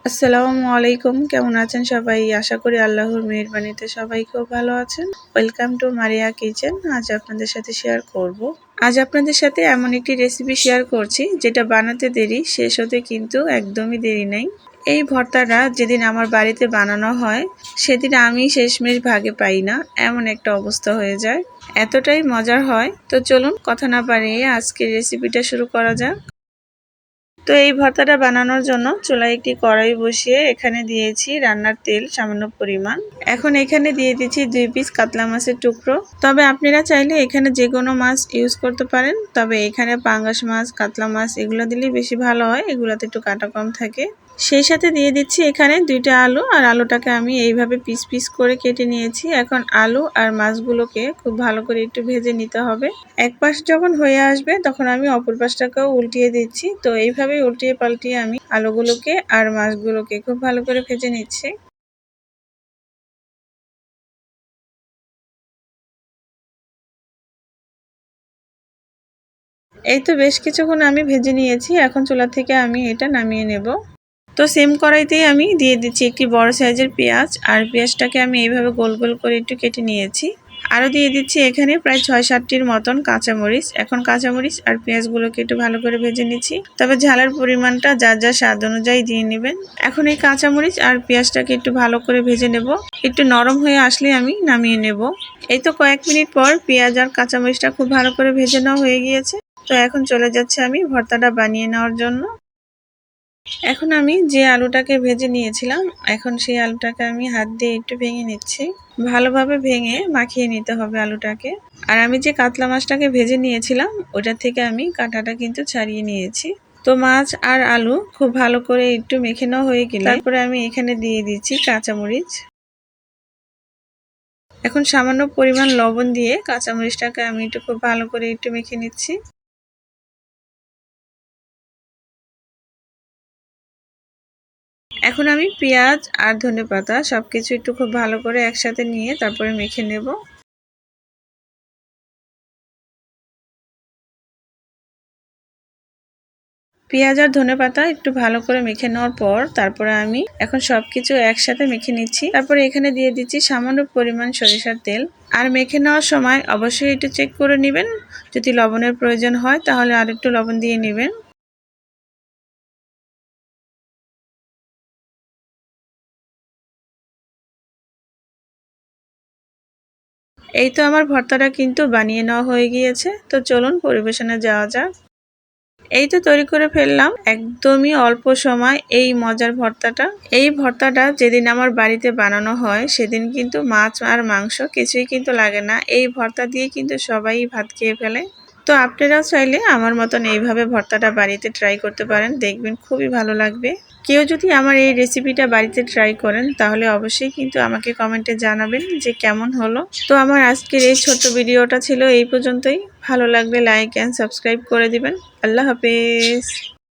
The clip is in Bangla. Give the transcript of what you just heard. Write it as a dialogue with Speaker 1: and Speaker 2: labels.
Speaker 1: আসসালামু আলাইকুম, কেমন আছেন সবাই? আশা করি আল্লাহর মেহেরবানিতে সবাই খুব ভালো আছেন। Welcome to Maria kitchen. আজ আপনাদের সাথে শেয়ার করব। আজ আপনাদের সাথে এমন একটি রেসিপি শেয়ার করছি যেটা বানাতে দেরি, শেষ হতে কিন্তু একদমই দেরি নেই। এই ভর্তাটা যেদিন আমার বাড়িতে বানানো হয় সেদিন আমি শেষমেশ ভাগে পাই না, এমন একটা অবস্থা হয়ে যায়। এতটাই মজার হয়। তো চলুন কথা না বাড়িয়ে আজকের রেসিপিটা শুরু করা যাক। তো এই ভর্তাটা বানানোর জন্য চুলায় একটি কড়াই বসিয়ে এখানে দিয়েছি রান্নার তেল সামান্য পরিমাণ। এখন এখানে দিয়ে দিচ্ছি 2 পিস কাতলা মাছের টুকরো। তবে আপনারা চাইলে এখানে যে কোনো মাছ ইউজ করতে পারেন, তবে এখানে পাঙ্গাস মাছ, কাতলা মাছ এগুলো দিলে বেশি ভালো হয়, এগুলোতে একটু কাটা কম থাকে। সেই সাথে দিয়ে দিচ্ছি এখানে 2টা আলু, আর আলুটাকে আমি এইভাবে পিস পিস করে কেটে নিয়েছি। এখন আলু আর মাছগুলোকে খুব ভালো করে একটু ভেজে নিতে হবে। এক পাশ যখন হয়ে আসবে তখন আমি অপর পাশটাকেও উল্টিয়ে দিচ্ছি। তো এইভাবেই উল্টিয়ে পাল্টিয়ে আমি আলুগুলোকে আর মাছগুলোকে খুব ভালো করে ভেজে নিচ্ছি। এই তো বেশ কিছুক্ষণ আমি ভেজে নিয়েছি। এখন চুলা থেকে আমি এটা নামিয়ে নেব। তো সেম কড়াইতেই আমি দিয়ে দিচ্ছি একটি বড় সাইজের পেঁয়াজ, আর পেঁয়াজটাকে আমি এইভাবে গোল গোল করে একটু কেটে নিয়েছি। আরও দিয়ে দিচ্ছি এখানে প্রায় 6-7টির মতন কাঁচামরিচ। এখন কাঁচামরিচ আর পেঁয়াজগুলোকে একটু ভালো করে ভেজে নিচ্ছি, তবে ঝালের পরিমাণটা যার যার স্বাদ অনুযায়ী দিয়ে নেবেন। এখন এই কাঁচামরিচ আর পেঁয়াজটাকে একটু ভালো করে ভেজে নেব। একটু নরম হয়ে আসলে আমি নামিয়ে নেব। এই তো কয়েক মিনিট পর পেঁয়াজ আর কাঁচামরিচটা খুব ভালো করে ভেজে নেওয়া হয়ে গিয়েছে। তো এখন চলে যাচ্ছে আমি ভর্তাটা বানিয়ে নেওয়ার জন্য। এখন আমি যে আলুটাকে ভেজে নিয়েছিলাম, এখন সেই আলুটাকে আমি হাত দিয়ে একটু ভেঙে নিচ্ছি। ভালোভাবে ভেঙে মাখিয়ে নিতে হবে আলুটাকে। আর আমি যে কাতলা মাছটাকে ভেজে নিয়েছিলাম ওটা থেকে আমি কাঁটাটা কিন্তু ছাড়িয়ে নিয়েছি। তো মাছ আর আলু খুব ভালো করে একটু মেখে নেওয়া হয়ে গেলে তারপরে আমি এখানে দিয়ে দিচ্ছি কাঁচামরিচ। এখন সামান্য পরিমাণ লবণ দিয়ে কাঁচামরিচটাকে আমি একটু খুব ভালো করে একটু মেখে নিচ্ছি। এখন আমি পেঁয়াজ আর ধনেপাতা সবকিছু একটু খুব ভালো করে একসাথে নিয়ে তারপরে মেখে নেব। পেঁয়াজ আর ধনেপাতা একটু ভালো করে মেখে নেওয়ার পর তারপরে আমি এখন সবকিছু একসাথে মেখে নিচ্ছি। তারপরে এখানে দিয়ে দিচ্ছি সামান্য পরিমাণ সরিষার তেল। আর মেখে নেওয়ার সময় অবশ্যই একটু চেক করে নেবেন, যদি লবণের প্রয়োজন হয় তাহলে আর একটু লবণ দিয়ে নেবেন। এই তো আমার ভর্তাটা কিন্তু বানিয়ে নেওয়া হয়ে গিয়েছে। তো চলুন পরিবেশনে যাওয়া যাক। এই তো তৈরি করে ফেললাম একদমই অল্প সময় এই মজার ভর্তাটা। এই ভর্তাটা যেদিন আমার বাড়িতে বানানো হয় সেদিন কিন্তু মাছ আর মাংস কিছুই কিন্তু লাগে না, এই ভর্তা দিয়ে কিন্তু সবাই ভাত খেয়ে ফেলে। তো আপনারাও চাইলে আমার মতন এইভাবে ভর্তাটা বাড়িতে ট্রাই করতে পারেন, দেখবেন খুবই ভালো লাগবে। কেউ যদি আমার এই রেসিপিটা বাড়িতে ট্রাই করেন তাহলে অবশ্যই কিন্তু আমাকে কমেন্টে জানাবেন যে কেমন হলো। তো আমার আজকের এই ছোট্ট ভিডিওটা ছিল এই পর্যন্তই। ভালো লাগলে লাইক অ্যান্ড সাবস্ক্রাইব করে দিবেন। আল্লাহ হাফেজ।